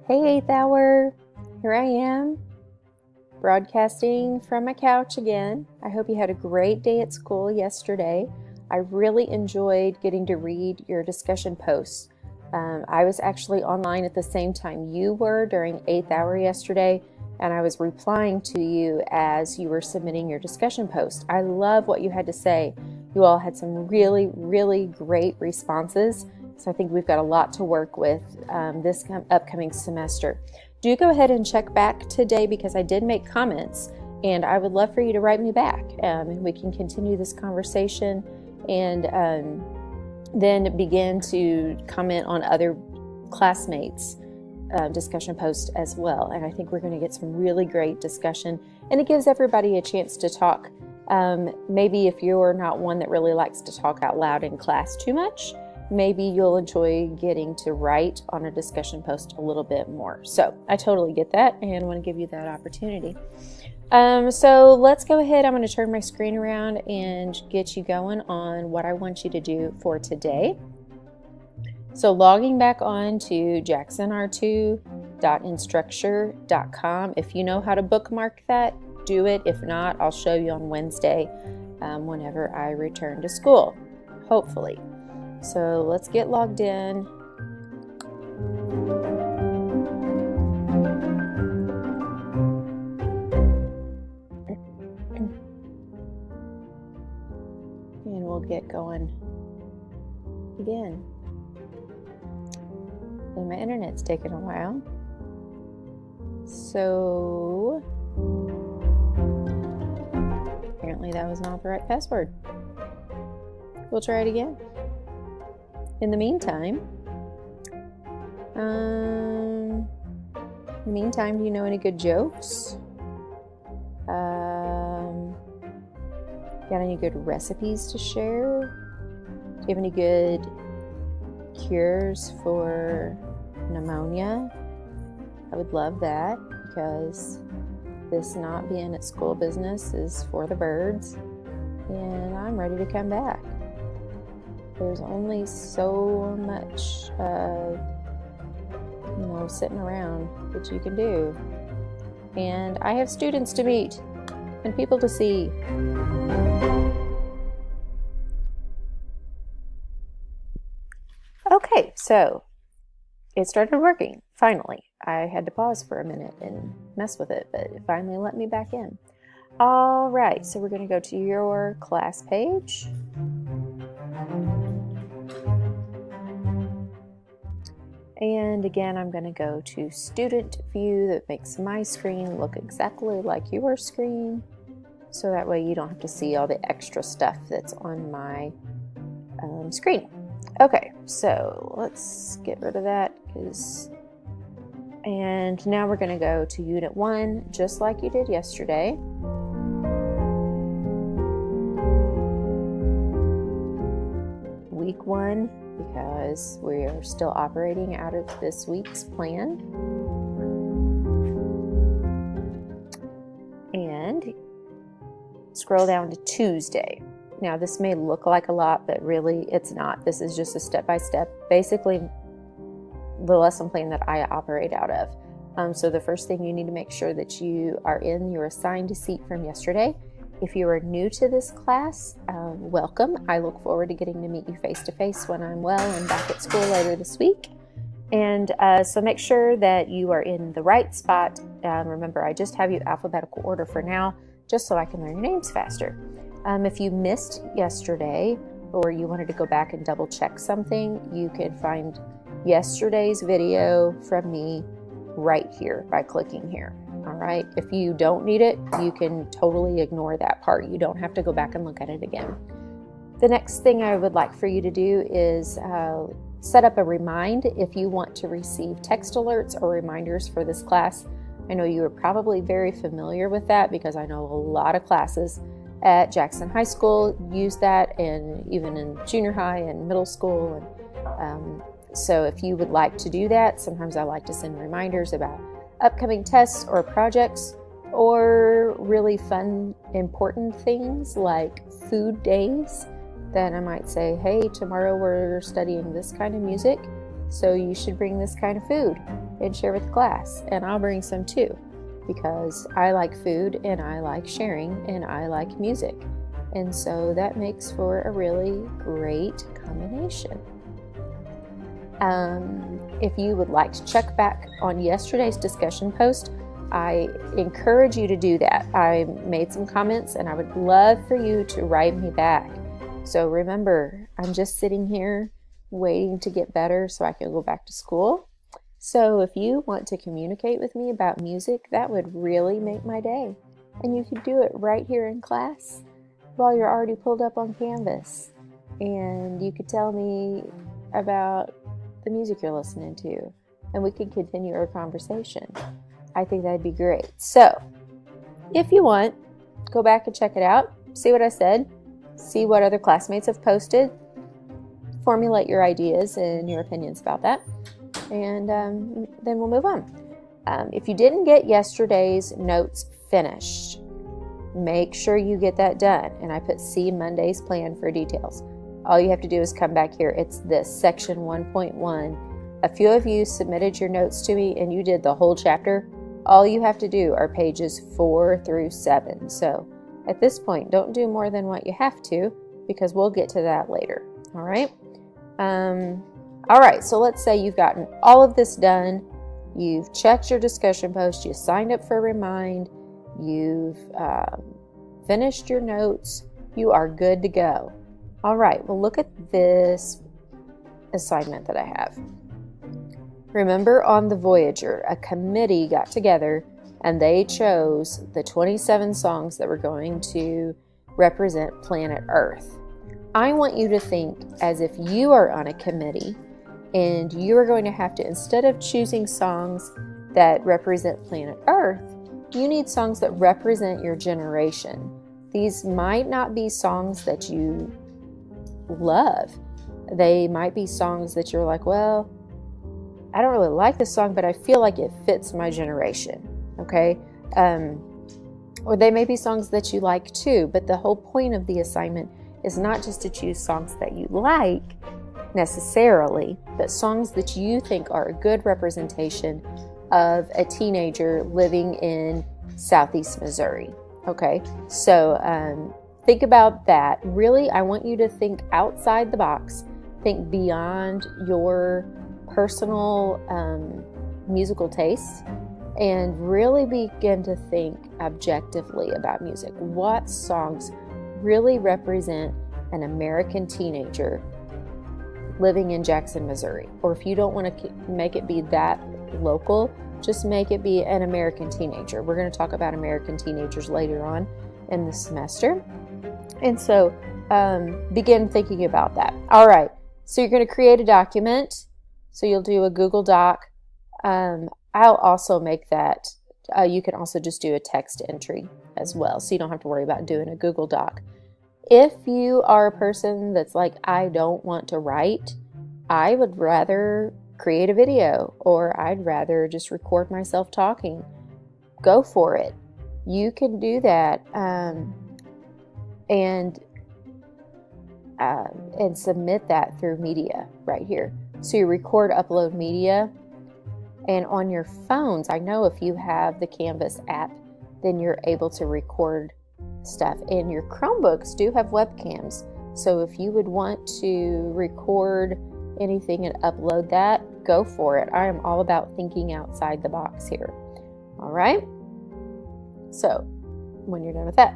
Hey, 8th hour. Here I am, broadcasting from my couch again. I hope you had a great day at school yesterday. I really enjoyed getting to read your discussion posts. I was actually online at the same time you were during 8th hour yesterday, and I was replying to you as you were submitting your discussion post. I love what you had to say. You all had some really, really great responses. So I think we've got a lot to work with this upcoming semester. Do go ahead and check back today because I did make comments, and I would love for you to write me back, and we can continue this conversation and then begin to comment on other classmates' discussion posts as well. And I think we're going to get some really great discussion, and it gives everybody a chance to talk. Maybe if you're not one that really likes to talk out loud in class too much, maybe you'll enjoy getting to write on a discussion post a little bit more. So I totally get that and want to give you that opportunity. So let's go ahead. I'm going to turn my screen around and get you going on what I want you to do for today. So logging back on to jacksonr2.instructure.com. If you know how to bookmark that, do it. If not, I'll show you on Wednesday whenever I return to school, hopefully. So let's get logged in. And we'll get going again. And my internet's taking a while. So apparently that was not the right password. We'll try it again. In the meantime, do you know any good jokes? Got any good recipes to share? Do you have any good cures for pneumonia? I would love that because this not being at school business is for the birds, and I'm ready to come back. There's only so much, sitting around that you can do. And I have students to meet and people to see. Okay, so it started working, finally. I had to pause for a minute and mess with it, but it finally let me back in. All right, so we're going to go to your class page. And again, I'm going to go to student view. That makes my screen look exactly like your screen. So that way you don't have to see all the extra stuff that's on my screen. Okay, so let's get rid of that. And now we're going to go to Unit 1, just like you did yesterday. Week 1. Because we are still operating out of this week's plan. And scroll down to Tuesday. Now this may look like a lot, but really it's not. This is just a step-by-step, basically the lesson plan that I operate out of. So the first thing you need to make sure that you are in your assigned seat from yesterday. If you are new to this class, welcome. I look forward to getting to meet you face-to-face when I'm well and back at school later this week. And so make sure that you are in the right spot. Remember, I just have you alphabetical order for now, just so I can learn your names faster. If you missed yesterday or you wanted to go back and double check something, you can find yesterday's video from me right here by clicking here. All right, if you don't need it, you can totally ignore that part. You don't have to go back and look at it again. The next thing I would like for you to do is set up a remind if you want to receive text alerts or reminders for this class. I know you are probably very familiar with that because I know a lot of classes at Jackson High School use that, and even in junior high and middle school. And so if you would like to do that, sometimes I like to send reminders about upcoming tests or projects, or really fun, important things like food days that I might say, hey, tomorrow we're studying this kind of music. So you should bring this kind of food and share with the class. And I'll bring some too, because I like food and I like sharing and I like music. And so that makes for a really great combination. If you would like to check back on yesterday's discussion post, I encourage you to do that. I made some comments and I would love for you to write me back. So remember, I'm just sitting here waiting to get better so I can go back to school. So if you want to communicate with me about music, that would really make my day. And you could do it right here in class while you're already pulled up on Canvas. And you could tell me about the music you're listening to, and we can continue our conversation. I think that'd be great. So if you want, go back and check it out, see what I said, see what other classmates have posted, formulate your ideas and your opinions about that, and then we'll move on. If you didn't get yesterday's notes finished, make sure you get that done. And I put see Monday's plan for details. All you have to do is come back here. It's this section 1.1. A few of you submitted your notes to me and you did the whole chapter. All you have to do are pages 4 through 7. So at this point, don't do more than what you have to, because we'll get to that later. All right. All right. So let's say you've gotten all of this done. You've checked your discussion post. You signed up for Remind. You've finished your notes. You are good to go. All right, well, look at this assignment that I have. Remember, on the Voyager, a committee got together and they chose the 27 songs that were going to represent planet Earth. I want you to think as if you are on a committee and you are going to have to, instead of choosing songs that represent planet Earth, you need songs that represent your generation. These might not be songs that you love. They might be songs that you're like, well, I don't really like this song, but I feel like it fits my generation. Okay? Or they may be songs that you like too, but the whole point of the assignment is not just to choose songs that you like necessarily, but songs that you think are a good representation of a teenager living in Southeast Missouri. Okay? So, think about that. Really, I want you to think outside the box. Think beyond your personal musical tastes and really begin to think objectively about music. What songs really represent an American teenager living in Jackson, Missouri? Or if you don't want to make it be that local, just make it be an American teenager. We're going to talk about American teenagers later on in the semester. And so begin thinking about that. All right. So you're going to create a document. So you'll do a Google Doc. I'll also make that. You can also just do a text entry as well. So you don't have to worry about doing a Google Doc. If you are a person that's like, I don't want to write, I would rather create a video, or I'd rather just record myself talking. Go for it. You can do that. And submit that through media right here. So you record, upload media, and on your phones, I know if you have the Canvas app, then you're able to record stuff. And your Chromebooks do have webcams. So if you would want to record anything and upload that, go for it. I am all about thinking outside the box here. All right. So when you're done with that,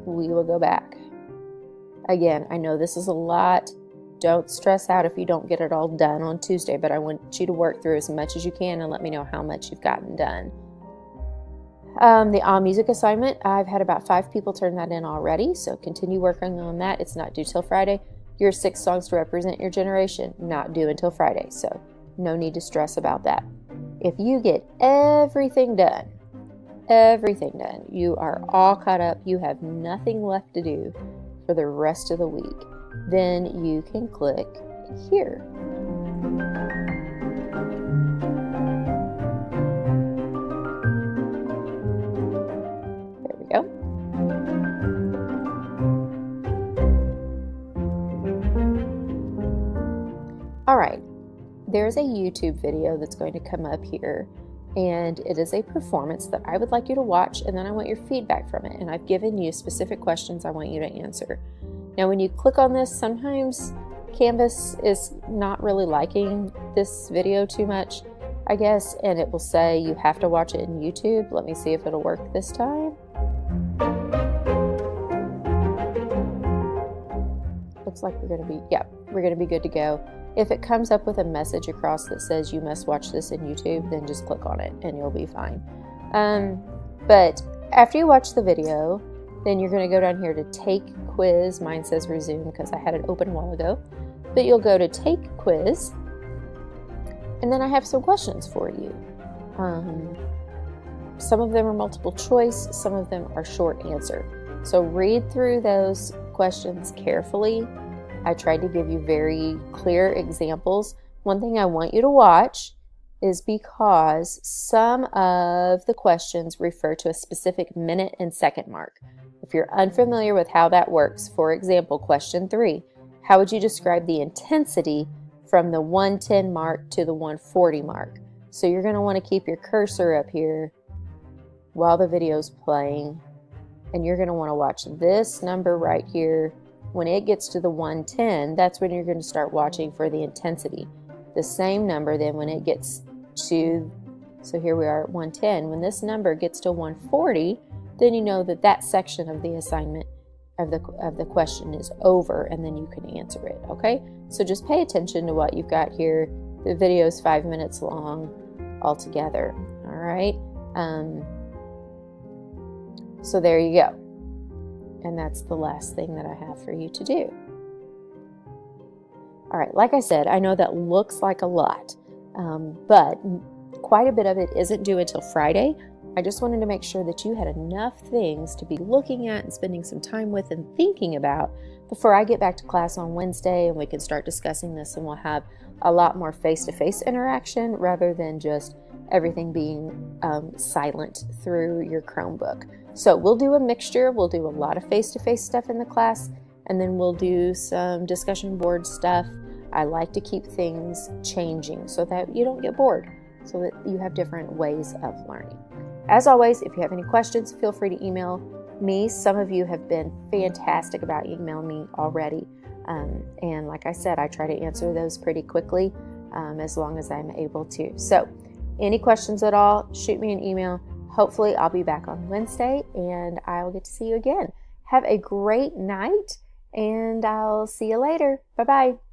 we will go back. Again, I know this is a lot. Don't stress out if you don't get it all done on Tuesday, but I want you to work through as much as you can and let me know how much you've gotten done. The All Music assignment, I've had about 5 people turn that in already, so continue working on that. It's not due till Friday. Your 6 songs to represent your generation, not due until Friday, so no need to stress about that. If you get everything done, you are all caught up, you have nothing left to do for the rest of the week, then you can click here. There we go. All right. there's a YouTube video that's going to come up here, and it is a performance that I would like you to watch, and then I want your feedback from it. And I've given you specific questions I want you to answer. Now, when you click on this, sometimes Canvas is not really liking this video too much, I guess, and it will say you have to watch it in YouTube. Let me see if it'll work this time. Looks like we're going to be good to go. If it comes up with a message across that says you must watch this in YouTube, then just click on it and you'll be fine. But after you watch the video, then you're going to go down here to take quiz. Mine says resume because I had it open a while ago. But you'll go to take quiz, and then I have some questions for you. Some of them are multiple choice, some of them are short answer. So read through those questions carefully. I tried to give you very clear examples. One thing I want you to watch is because some of the questions refer to a specific minute and second mark. If you're unfamiliar with how that works, for example, question 3, how would you describe the intensity from the 110 mark to the 140 mark? So you're going to want to keep your cursor up here while the video's playing, and you're going to want to watch this number right here. When it gets to the 110, that's when you're going to start watching for the intensity. The same number then when it gets to, so here we are at 110, when this number gets to 140, then you know that that section of the assignment of the question is over, and then you can answer it, okay? So just pay attention to what you've got here. The video is 5 minutes long altogether, all right? So there you go. And that's the last thing that I have for you to do. All right, like I said, I know that looks like a lot, but quite a bit of it isn't due until Friday. I just wanted to make sure that you had enough things to be looking at and spending some time with and thinking about before I get back to class on Wednesday and we can start discussing this, and we'll have a lot more face-to-face interaction rather than just everything being silent through your Chromebook. So we'll do a mixture. We'll do a lot of face-to-face stuff in the class, and then we'll do some discussion board stuff. I like to keep things changing so that you don't get bored, so that you have different ways of learning. As always, if you have any questions, feel free to email me. Some of you have been fantastic about emailing me already. And like I said, I try to answer those pretty quickly as long as I'm able to. So any questions at all, shoot me an email. Hopefully I'll be back on Wednesday and I'll get to see you again. Have a great night, and I'll see you later. Bye-bye.